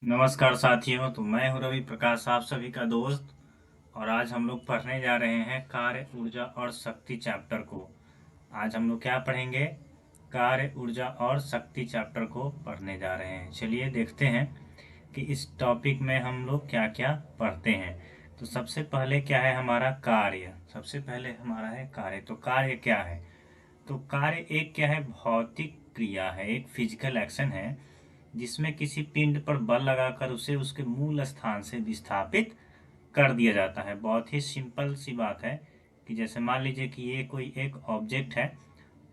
नमस्कार साथियों। तो मैं हूं रवि प्रकाश, आप सभी का दोस्त। और आज हम लोग पढ़ने जा रहे हैं कार्य, ऊर्जा और शक्ति चैप्टर को। आज हम लोग क्या पढ़ेंगे? कार्य, ऊर्जा और शक्ति चैप्टर को पढ़ने जा रहे हैं। चलिए देखते हैं कि इस टॉपिक में हम लोग क्या क्या पढ़ते हैं। तो सबसे पहले क्या है हमारा कार्य? सबसे पहले हमारा है कार्य। तो कार्य क्या है? तो कार्य एक क्या है? भौतिक क्रिया है, एक फिजिकल एक्शन है जिसमें किसी पिंड पर बल लगाकर उसे उसके मूल स्थान से विस्थापित कर दिया जाता है। बहुत ही सिंपल सी बात है कि जैसे मान लीजिए कि ये कोई एक ऑब्जेक्ट है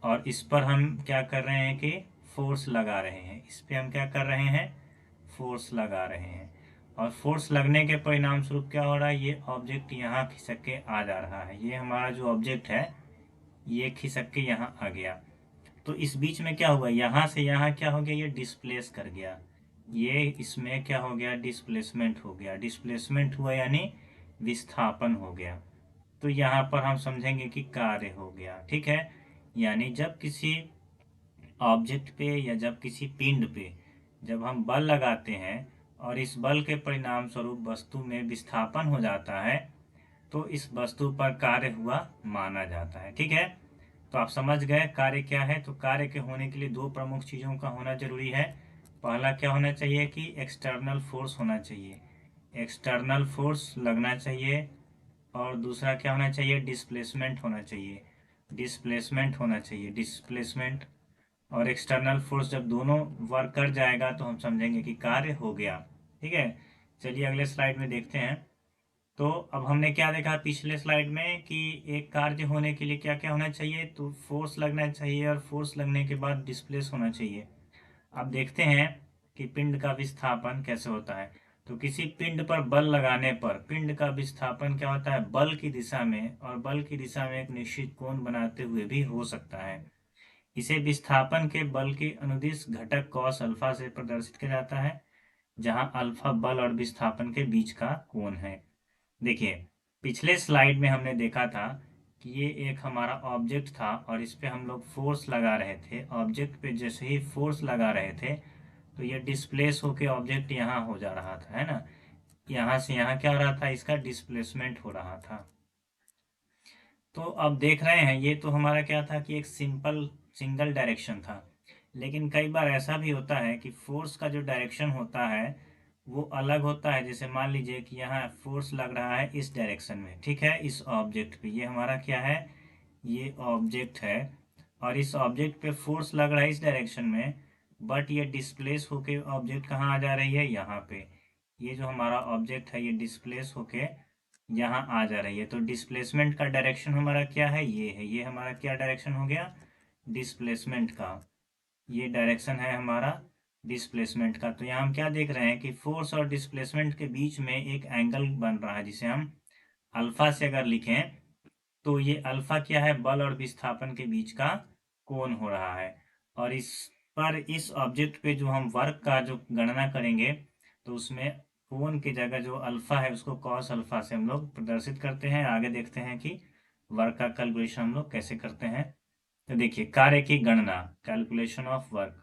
और इस पर हम क्या कर रहे हैं कि फोर्स लगा रहे हैं। इस पे हम क्या कर रहे हैं? फोर्स लगा रहे हैं। और फोर्स लगने के परिणाम स्वरूप क्या हो रहा है? ये ऑब्जेक्ट यहाँ खिसक के आ जा रहा है। ये हमारा जो ऑब्जेक्ट है ये खिसक के यहाँ आ गया। तो इस बीच में क्या हुआ? यहाँ से यहाँ क्या हो गया? ये डिस्प्लेस कर गया। ये इसमें क्या हो गया? डिस्प्लेसमेंट हो गया। डिस्प्लेसमेंट हुआ यानी विस्थापन हो गया। तो यहाँ पर हम समझेंगे कि कार्य हो गया। ठीक है। यानी जब किसी ऑब्जेक्ट पे या जब किसी पिंड पे जब हम बल लगाते हैं और इस बल के परिणाम स्वरूप वस्तु में विस्थापन हो जाता है तो इस वस्तु पर कार्य हुआ माना जाता है। ठीक है। तो आप समझ गए कार्य क्या है। तो कार्य के होने के लिए दो प्रमुख चीजों का होना जरूरी है। पहला क्या होना चाहिए कि एक्सटर्नल फोर्स होना चाहिए, एक्सटर्नल फोर्स लगना चाहिए। और दूसरा क्या होना चाहिए? डिस्प्लेसमेंट होना चाहिए, डिस्प्लेसमेंट होना चाहिए, डिस्प्लेसमेंट। और एक्सटर्नल फोर्स जब दोनों वर्क कर जाएगा तो हम समझेंगे कि कार्य हो गया। ठीक है। चलिए अगले स्लाइड में देखते हैं। तो अब हमने क्या देखा पिछले स्लाइड में कि एक कार्य होने के लिए क्या क्या होना चाहिए? तो फोर्स लगना चाहिए और फोर्स लगने के बाद डिस्प्लेस होना चाहिए। अब देखते हैं कि पिंड का विस्थापन कैसे होता है। तो किसी पिंड पर बल लगाने पर पिंड का विस्थापन क्या होता है? बल की दिशा में, और बल की दिशा में एक निश्चित कोण बनाते हुए भी हो सकता है। इसे विस्थापन के बल के अनुदिश घटक कॉस अल्फा से प्रदर्शित किया जाता है, जहां अल्फा बल और विस्थापन के बीच का कोण है। देखिए पिछले स्लाइड में हमने देखा था कि ये एक हमारा ऑब्जेक्ट था और इस पे हम लोग फोर्स लगा रहे थे। ऑब्जेक्ट पे जैसे ही फोर्स लगा रहे थे तो ये डिस्प्लेस होके ऑब्जेक्ट यहाँ हो जा रहा था, है ना। यहाँ से यहाँ क्या हो रहा था? इसका डिस्प्लेसमेंट हो रहा था। तो अब देख रहे हैं ये तो हमारा क्या था कि एक सिंपल सिंगल डायरेक्शन था। लेकिन कई बार ऐसा भी होता है कि फोर्स का जो डायरेक्शन होता है वो अलग होता है। जैसे मान लीजिए कि यहाँ फोर्स लग रहा है इस डायरेक्शन में, ठीक है, इस ऑब्जेक्ट पे। ये हमारा क्या है? ये ऑब्जेक्ट है। और इस ऑब्जेक्ट पे फोर्स लग रहा है इस डायरेक्शन में, बट ये डिस्प्लेस होके ऑब्जेक्ट कहाँ आ जा रही है? यहाँ पे। ये जो हमारा ऑब्जेक्ट है ये डिस्प्लेस होके यहाँ आ जा रही है। तो डिस्प्लेसमेंट का डायरेक्शन हमारा क्या है? ये है। ये हमारा क्या डायरेक्शन हो गया? डिस्प्लेसमेंट का। ये डायरेक्शन है हमारा डिस्प्लेसमेंट का। तो यहाँ हम क्या देख रहे हैं कि फोर्स और डिस्प्लेसमेंट के बीच में एक एंगल बन रहा है जिसे हम अल्फा से अगर लिखें तो ये अल्फा क्या है? बल और विस्थापन के बीच का कोण हो रहा है। और इस पर इस ऑब्जेक्ट पे जो हम वर्क का जो गणना करेंगे तो उसमें कोण की जगह जो अल्फा है उसको कॉस अल्फा से हम लोग प्रदर्शित करते हैं। आगे देखते हैं कि वर्क का कैलकुलेशन हम लोग कैसे करते हैं। तो देखिए कार्य की गणना, कैलकुलेशन ऑफ वर्क।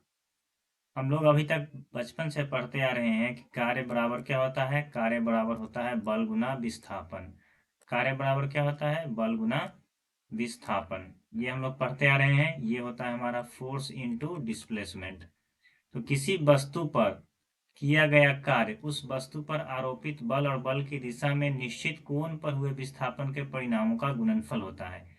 हम लोग अभी तक बचपन से पढ़ते आ रहे हैं कि कार्य बराबर क्या होता है? कार्य बराबर होता है बल गुना विस्थापन। कार्य बराबर क्या होता है? बल गुना विस्थापन। ये हम लोग पढ़ते आ रहे हैं। ये होता है हमारा फोर्स इनटू डिस्प्लेसमेंट। तो किसी वस्तु पर किया गया कार्य उस वस्तु पर आरोपित बल और बल की दिशा में निश्चित कोण पर हुए विस्थापन के परिणामों का गुणनफल होता है।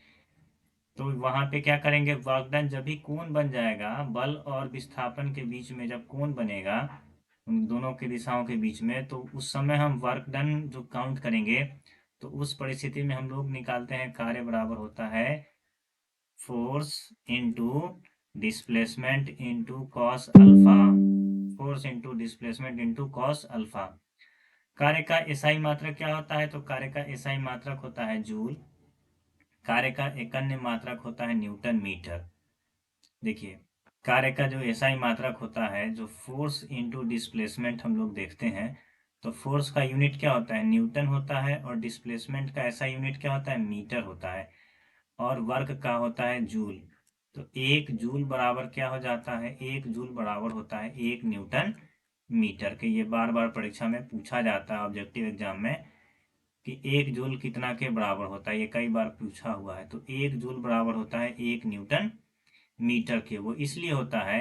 तो वहां पे क्या करेंगे? वर्क डन जब भी कोण बन जाएगा, बल और विस्थापन के बीच में जब कोण बनेगा उन दोनों की दिशाओं के बीच में, तो उस समय हम वर्क डन जो काउंट करेंगे तो उस परिस्थिति में हम लोग निकालते हैं कार्य बराबर होता है force into displacement into cos alpha. Force into displacement into cos alpha. कार्य का एसआई मात्रक क्या होता है? तो कार्य का एसआई मात्रक होता है जूल। कार्य का एक अन्य मात्रक होता है न्यूटन मीटर। देखिए कार्य का जो एसआई मात्रक होता है, जो फोर्स इंटू डिस्प्लेसमेंट हम लोग देखते हैं, तो फोर्स का यूनिट क्या होता है? न्यूटन होता है। और डिस्प्लेसमेंट का ऐसा यूनिट क्या होता है? मीटर होता है। और वर्क का होता है जूल। तो एक जूल बराबर क्या हो जाता है? एक जूल बराबर होता है 1 न्यूटन मीटर के। ये बार बार परीक्षा में पूछा जाता है ऑब्जेक्टिव एग्जाम में कि 1 जूल कितना के बराबर होता है। ये कई बार पूछा हुआ है। तो 1 जूल बराबर होता है 1 न्यूटन मीटर के। वो इसलिए होता है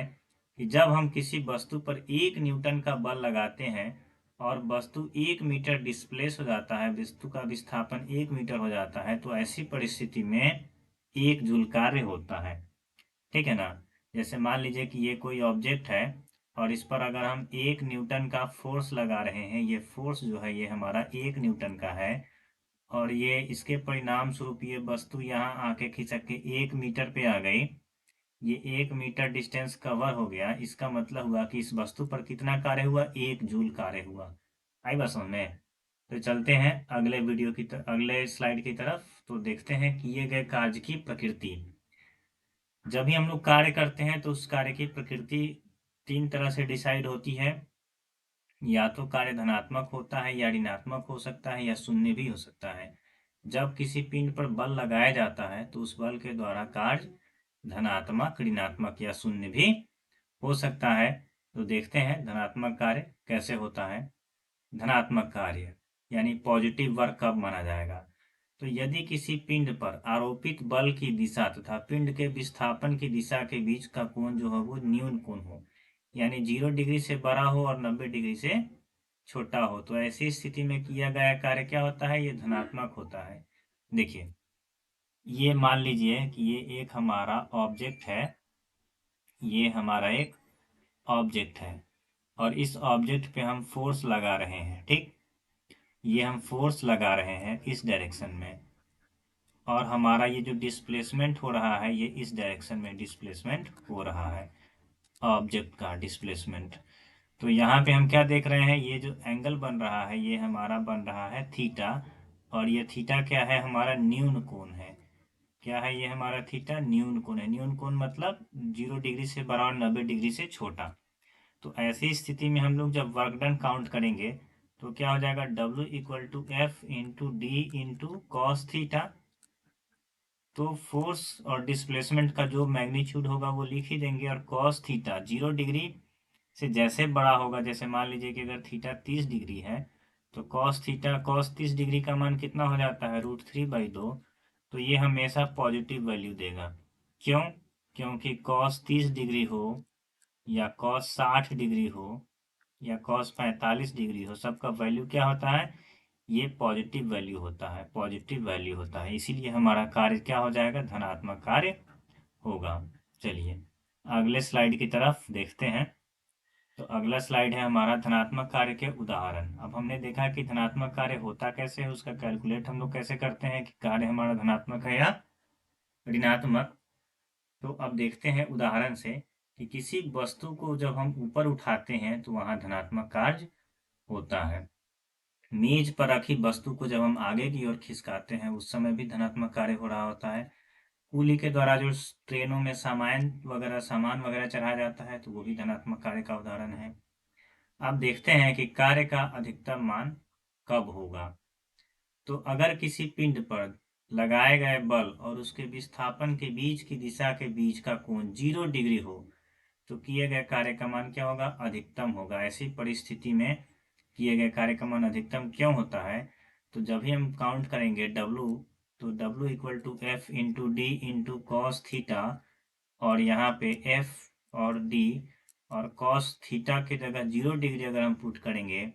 कि जब हम किसी वस्तु पर 1 न्यूटन का बल लगाते हैं और वस्तु 1 मीटर डिस्प्लेस हो जाता है, वस्तु का विस्थापन 1 मीटर हो जाता है, तो ऐसी परिस्थिति में 1 जूल कार्य होता है। ठीक है ना। जैसे मान लीजिए कि ये कोई ऑब्जेक्ट है और इस पर अगर हम 1 न्यूटन का फोर्स लगा रहे हैं, ये फोर्स जो है ये हमारा 1 न्यूटन का है, और ये इसके परिणाम स्वरूप ये वस्तु यहाँ आके खिसक के 1 मीटर पे आ गई। ये 1 मीटर डिस्टेंस कवर हो गया। इसका मतलब हुआ कि इस वस्तु पर कितना कार्य हुआ, 1 जूल कार्य हुआ। आई बात समझ में। तो चलते हैं अगले अगले स्लाइड की तरफ। तो देखते हैं किए गए कार्य की प्रकृति। जब भी हम लोग कार्य करते हैं तो उस कार्य की प्रकृति 3 तरह से डिसाइड होती है। या तो कार्य धनात्मक होता है, या ऋणात्मक हो सकता है, या शून्य भी हो सकता है। जब किसी पिंड पर बल लगाया जाता है तो उस बल के द्वारा कार्य धनात्मक, ऋणात्मक या शून्य भी हो सकता है। तो देखते हैं धनात्मक कार्य कैसे होता है। धनात्मक कार्य यानी पॉजिटिव वर्क कब माना जाएगा। तो यदि किसी पिंड पर आरोपित बल की दिशा तथा पिंड के विस्थापन की दिशा के बीच का कोण जो है वो न्यून कोण हो, यानी 0 डिग्री से बड़ा हो और 90 डिग्री से छोटा हो, तो ऐसी स्थिति में किया गया कार्य क्या होता है, ये धनात्मक होता है। देखिए, ये मान लीजिए कि ये एक हमारा ऑब्जेक्ट है। ये हमारा एक ऑब्जेक्ट है और इस ऑब्जेक्ट पे हम फोर्स लगा रहे हैं। ठीक, ये हम फोर्स लगा रहे हैं इस डायरेक्शन में, और हमारा ये जो डिस्प्लेसमेंट हो रहा है ये इस डायरेक्शन में डिस्प्लेसमेंट हो रहा है, ऑब्जेक्ट का डिस्प्लेसमेंट। तो यहाँ पे हम क्या देख रहे हैं, ये जो एंगल बन रहा है ये हमारा बन रहा है थीटा, और ये थीटा क्या है, हमारा न्यून कोण है। क्या है ये हमारा थीटा, न्यून कोण है। न्यून कोण मतलब 0 डिग्री से बड़ा और 90 डिग्री से छोटा। तो ऐसी स्थिति में हम लोग जब वर्क डन काउंट करेंगे तो क्या हो जाएगा, W equal to F into D into cos theta. तो फोर्स और डिस्प्लेसमेंट का जो मैग्नीट्यूड होगा वो लिख ही देंगे, और कॉस थीटा 0 डिग्री से जैसे बड़ा होगा, जैसे मान लीजिए कि अगर थीटा 30 डिग्री है तो कॉस थीटा, कॉस 30 डिग्री का मान कितना हो जाता है, √3/2। तो ये हमेशा पॉजिटिव वैल्यू देगा। क्यों, क्योंकि कॉस 30 डिग्री हो या कॉस 60 डिग्री हो या कॉस 45 डिग्री हो, सबका वैल्यू क्या होता है, ये पॉजिटिव वैल्यू होता है, पॉजिटिव वैल्यू होता है। इसीलिए हमारा कार्य क्या हो जाएगा, धनात्मक कार्य होगा। चलिए अगले स्लाइड की तरफ देखते हैं। तो अगला स्लाइड है हमारा धनात्मक कार्य के उदाहरण। अब हमने देखा कि धनात्मक कार्य होता कैसे है, उसका कैलकुलेट हम लोग कैसे करते हैं कि कार्य हमारा धनात्मक है या ऋणात्मक। तो अब देखते हैं उदाहरण से कि किसी वस्तु को जब हम ऊपर उठाते हैं तो वहां धनात्मक कार्य होता है। मेज पर रखी वस्तु को जब हम आगे की ओर खिसकाते हैं उस समय भी धनात्मक कार्य हो रहा होता है। कुली के द्वारा जो ट्रेनों में सामान वगैरह चढ़ाया जाता है तो वो भी धनात्मक कार्य का उदाहरण है। अब देखते हैं कि कार्य का अधिकतम मान कब होगा। तो अगर किसी पिंड पर लगाए गए बल और उसके विस्थापन के बीच की दिशा के बीच का कोण 0 डिग्री हो तो किए गए कार्य का मान क्या होगा, अधिकतम होगा। ऐसी परिस्थिति में किए गए कार्य का मान अधिकतम क्यों होता है, तो जब भी हम काउंट करेंगे W, तो W equal to F into D into cos theta, और यहाँ पे F और D और कॉस थीटा की जगह 0 डिग्री अगर हम पुट करेंगे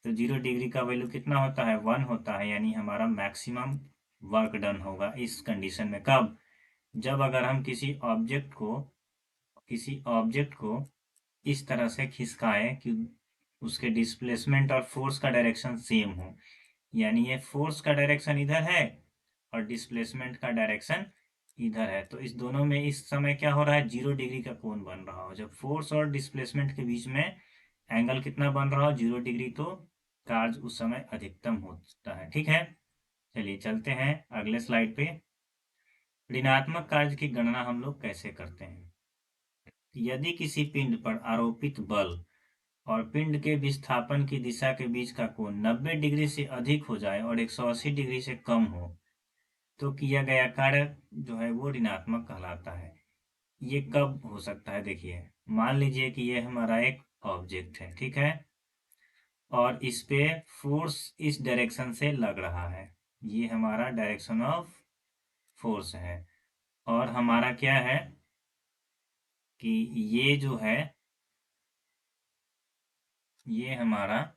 तो 0 डिग्री का वैल्यू कितना होता है, 1 होता है। यानी हमारा मैक्सिमम वर्क डन होगा इस कंडीशन में। कब, जब अगर हम किसी ऑब्जेक्ट को इस तरह से खिसकाएं कि उसके डिस्प्लेसमेंट और फोर्स का डायरेक्शन सेम हो। यानी ये फोर्स का डायरेक्शन इधर है और डिस्प्लेसमेंट का डायरेक्शन इधर है, तो इस दोनों में इस समय क्या हो रहा है, 0 डिग्री का कोण बन रहा हो। जब फोर्स और डिस्प्लेसमेंट के बीच में एंगल कितना बन रहा हो, 0 डिग्री, तो कार्य उस समय अधिकतम होता है। ठीक है, चलिए चलते हैं अगले स्लाइड पे। ऋणात्मक कार्य की गणना हम लोग कैसे करते हैं। यदि किसी पिंड पर आरोपित बल और पिंड के विस्थापन की दिशा के बीच का कोण 90 डिग्री से अधिक हो जाए और 180 डिग्री से कम हो तो किया गया कार्य जो है वो ऋणात्मक कहलाता है। ये कब हो सकता है, देखिए मान लीजिए कि ये हमारा एक ऑब्जेक्ट है, ठीक है। और इस पे फोर्स इस डायरेक्शन से लग रहा है, ये हमारा डायरेक्शन ऑफ फोर्स है। और हमारा क्या है कि ये जो है, ये हमारा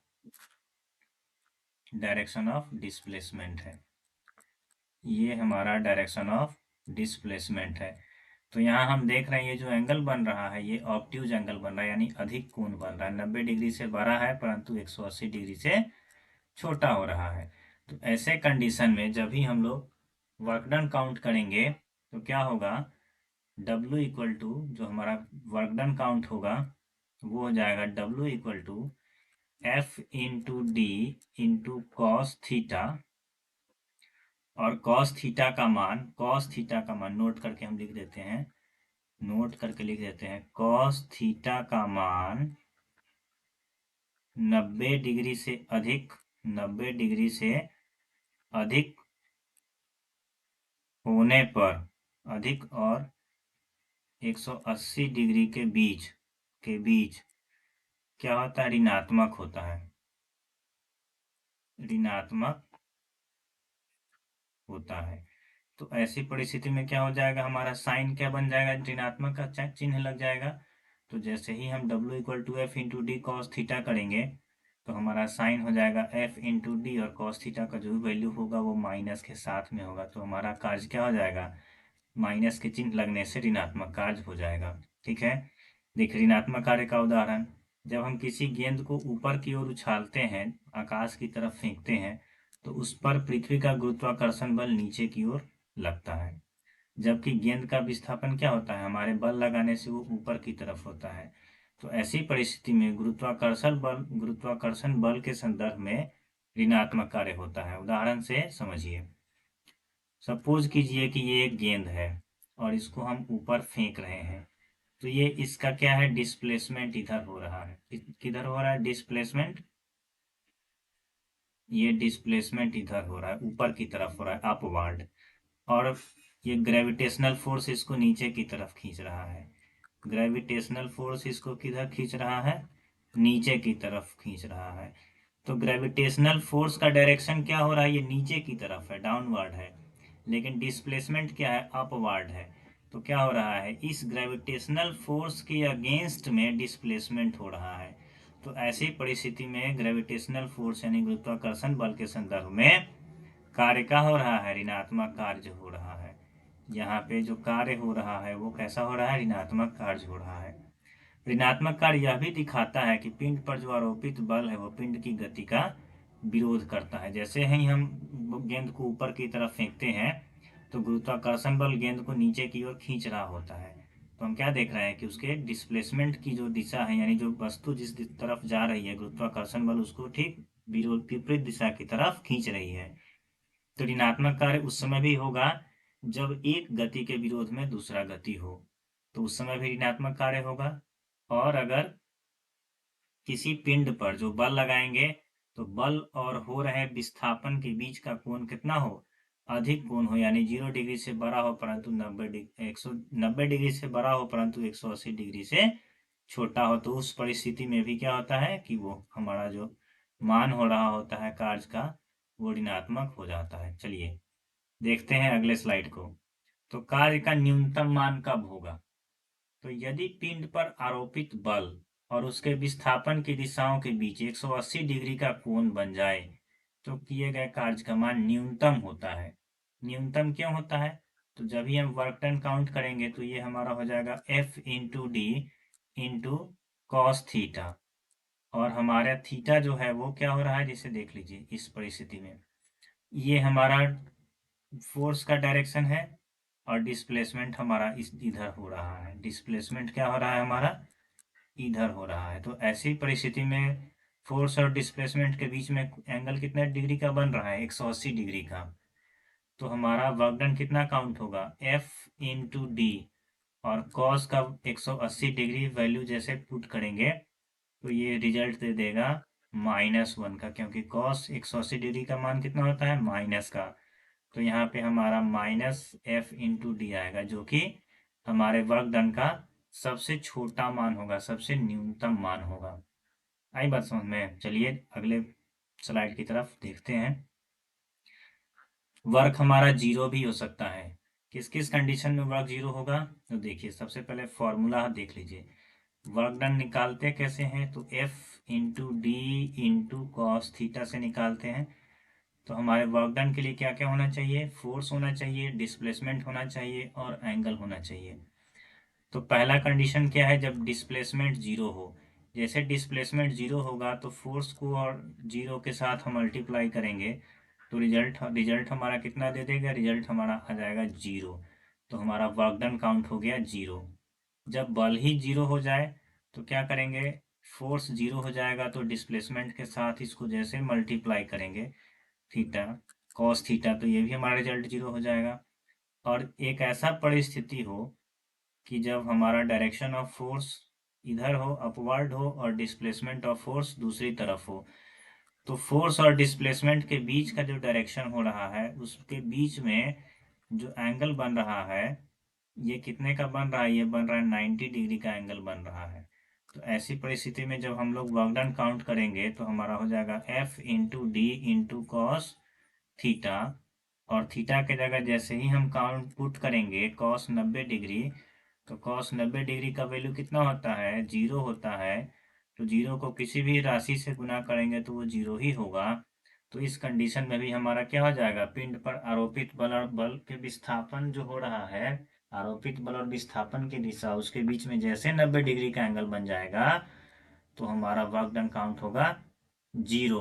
डायरेक्शन ऑफ डिस्प्लेसमेंट है, ये हमारा डायरेक्शन ऑफ डिस्प्लेसमेंट है। तो यहाँ हम देख रहे हैं ये जो एंगल बन रहा है ये ऑब्ट्यूज एंगल बन रहा है, यानी अधिक कोण बन रहा है। 90 डिग्री से बड़ा है परंतु 180 डिग्री से छोटा हो रहा है। तो ऐसे कंडीशन में जब भी हम लोग वर्क डन काउंट करेंगे तो क्या होगा, W इक्वल टू जो हमारा वर्क डन काउंट होगा वो हो जाएगा W equal to F into D into cos theta. और cos थीटा का मान नोट करके हम लिख देते हैं, नोट करके लिख देते हैं cos थीटा का मान 90 डिग्री से अधिक, 90 डिग्री से अधिक होने पर, अधिक और 180 डिग्री के बीच क्या होता है, ऋणात्मक होता है, ऋणात्मक होता है। तो ऐसी परिस्थिति में क्या हो जाएगा, हमारा साइन क्या बन जाएगा, ऋणात्मक का चिन्ह लग जाएगा। तो जैसे ही हम W equal to F into D cos theta करेंगे तो हमारा साइन हो जाएगा F इंटू डी, और कॉस थीटा का जो भी वैल्यू होगा वो माइनस के साथ में होगा। तो हमारा कार्य क्या हो जाएगा, माइनस के चिन्ह लगने से ऋणात्मक कार्य हो जाएगा, ठीक है। देखिए ऋणात्मक कार्य का उदाहरण, जब हम किसी गेंद को ऊपर की ओर उछालते हैं, आकाश की तरफ फेंकते हैं, तो उस पर पृथ्वी का गुरुत्वाकर्षण बल नीचे की ओर लगता है, जबकि गेंद का विस्थापन क्या होता है, हमारे बल लगाने से वो ऊपर की तरफ होता है। तो ऐसी परिस्थिति में गुरुत्वाकर्षण बल के संदर्भ में ऋणात्मक कार्य होता है। उदाहरण से समझिए, सपोज कीजिए कि ये एक गेंद है और इसको हम ऊपर फेंक रहे हैं, तो ये इसका क्या है, डिस्प्लेसमेंट इधर हो रहा है। किधर हो रहा है डिस्प्लेसमेंट, ये डिस्प्लेसमेंट इधर हो रहा है, ऊपर की तरफ हो रहा है, अपवर्ड। और ये ग्रेविटेशनल फोर्स इसको नीचे की तरफ खींच रहा है, ग्रेविटेशनल फोर्स इसको किधर खींच रहा है, नीचे की तरफ खींच रहा है। तो ग्रेविटेशनल फोर्स का डायरेक्शन क्या हो रहा है, ये नीचे की तरफ है, डाउनवर्ड है, लेकिन डिस्प्लेसमेंट क्या है, अपवर्ड है। तो क्या हो रहा है, इस ग्रेविटेशनल फोर्स के अगेंस्ट में डिस्प्लेसमेंट हो रहा है। तो ऐसी परिस्थिति में ग्रेविटेशनल फोर्स यानी गुरुत्वाकर्षण बल के संदर्भ में कार्य क्या हो रहा है, ऋणात्मक कार्य हो रहा है। यहाँ पे जो कार्य हो रहा है वो कैसा हो रहा है, ऋणात्मक कार्य हो रहा है। ऋणात्मक कार्य यह भी दिखाता है कि पिंड पर जो आरोपित बल है वो पिंड की गति का विरोध करता है। जैसे ही हम गेंद को ऊपर की तरफ फेंकते हैं तो गुरुत्वाकर्षण बल गेंद को नीचे की ओर खींच रहा होता है। तो हम क्या देख रहे हैं कि उसके डिस्प्लेसमेंट की जो दिशा है, यानी जो वस्तु जिस तरफ जा रही है, गुरुत्वाकर्षण बल उसको ठीक विपरीत दिशा की तरफ खींच रही है। तो ऋणात्मक कार्य उस समय भी होगा जब एक गति के विरोध में दूसरा गति हो, तो उस समय भी ऋणात्मक कार्य होगा। और अगर किसी पिंड पर जो बल लगाएंगे तो बल और हो रहे विस्थापन के बीच का कोण कितना हो, अधिक कोण हो, यानी 0 डिग्री से बड़ा हो परंतु 90 डिग्री से बड़ा हो परंतु 180 डिग्री से छोटा हो, तो उस परिस्थिति में भी क्या होता है कि वो हमारा जो मान हो रहा होता है कार्य का वो ऋणात्मक हो जाता है। चलिए देखते हैं अगले स्लाइड को। तो कार्य का न्यूनतम मान कब होगा, तो यदि पिंड पर आरोपित बल और उसके विस्थापन की दिशाओं के बीच 180 डिग्री का कोण बन जाए तो किए गए कार्य का मान न्यूनतम होता है। न्यूनतम क्यों होता है, तो जब भी हम वर्क डन काउंट करेंगे तो ये हमारा हो जाएगा F into D into cos theta. और हमारा थीटा जो है वो क्या हो रहा है, जिसे देख लीजिए इस परिस्थिति में ये हमारा फोर्स का डायरेक्शन है और डिस्प्लेसमेंट हमारा इस इधर हो रहा है, डिस्प्लेसमेंट क्या हो रहा है हमारा, इधर हो रहा है। तो ऐसी परिस्थिति में फोर्स और डिस्प्लेसमेंट के बीच में एंगल कितने डिग्री का बन रहा है, 180 डिग्री का। तो हमारा वर्क डन कितना काउंट होगा, F इंटू डी, और कॉस का 180 डिग्री वैल्यू जैसे पुट करेंगे तो ये रिजल्ट दे देगा -1 का, क्योंकि कॉस 180 डिग्री का मान कितना होता है, माइनस का। तो यहाँ पे हमारा -F इंटू डी आएगा जो कि हमारे वर्क डन का सबसे छोटा मान होगा, सबसे न्यूनतम मान होगा। आई बात समझ में? चलिए अगले स्लाइड की तरफ देखते हैं। वर्क हमारा जीरो भी हो सकता है। किस किस कंडीशन में वर्क जीरो होगा? तो देखिए सबसे पहले फॉर्मूला देख लीजिए। वर्क डन निकालते कैसे हैं? तो F into D into cos theta से निकालते हैं। तो हमारे वर्क डन के लिए क्या क्या होना चाहिए? फोर्स होना चाहिए, डिस्प्लेसमेंट होना चाहिए और एंगल होना चाहिए। तो पहला कंडीशन क्या है? जब डिस्प्लेसमेंट जीरो हो। जैसे डिस्प्लेसमेंट जीरो होगा तो फोर्स को और जीरो के साथ हम मल्टीप्लाई करेंगे तो रिजल्ट हमारा कितना दे देगा? रिजल्ट हमारा आ जाएगा जीरो। तो हमारा वर्क डन काउंट हो गया जीरो। जब बल ही जीरो हो जाए तो क्या करेंगे? फोर्स जीरो हो जाएगा तो डिस्प्लेसमेंट के साथ इसको जैसे मल्टीप्लाई करेंगे थीटा कॉस थीटा, तो ये भी हमारा रिजल्ट जीरो हो जाएगा। और एक ऐसा परिस्थिति हो कि जब हमारा डायरेक्शन ऑफ फोर्स इधर हो, अपवर्ड हो, और डिस्प्लेसमेंट ऑफ फोर्स दूसरी तरफ हो, तो फोर्स और डिस्प्लेसमेंट के बीच का जो डायरेक्शन हो रहा है उसके बीच में जो एंगल बन रहा है, ये कितने का बन रहा है? ये बन रहा है 90 डिग्री का एंगल बन रहा है। तो ऐसी परिस्थिति में जब हम लोग वर्क डन काउंट करेंगे तो हमारा हो जाएगा F into D into cos theta. और थीटा के जगह जैसे ही हम काउंट पुट करेंगे कॉस 90 डिग्री, तो कॉस 90 डिग्री का वैल्यू कितना होता है? जीरो होता है। तो जीरो को किसी भी राशि से गुना करेंगे तो वो जीरो ही होगा। तो इस कंडीशन में भी हमारा क्या हो जाएगा? पिंड पर आरोपित बल और बल के विस्थापन जो हो रहा है, आरोपित बल और विस्थापन की दिशा, उसके बीच में जैसे 90 डिग्री का एंगल बन जाएगा तो हमारा वर्क डन काउंट होगा जीरो।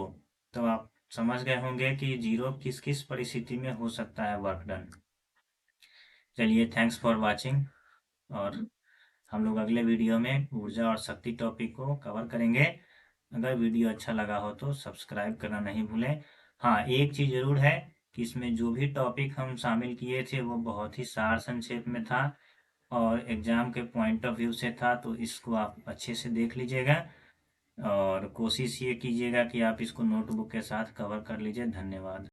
तो आप समझ गए होंगे कि जीरो किस किस परिस्थिति में हो सकता है वर्क डन। चलिए थैंक्स फॉर वाचिंग, और हम लोग अगले वीडियो में ऊर्जा और शक्ति टॉपिक को कवर करेंगे। अगर वीडियो अच्छा लगा हो तो सब्सक्राइब करना नहीं भूलें। हाँ, एक चीज़ ज़रूर है कि इसमें जो भी टॉपिक हम शामिल किए थे वो बहुत ही सार संक्षेप में था और एग्ज़ाम के पॉइंट ऑफ व्यू से था, तो इसको आप अच्छे से देख लीजिएगा और कोशिश ये कीजिएगा कि आप इसको नोटबुक के साथ कवर कर लीजिए। धन्यवाद।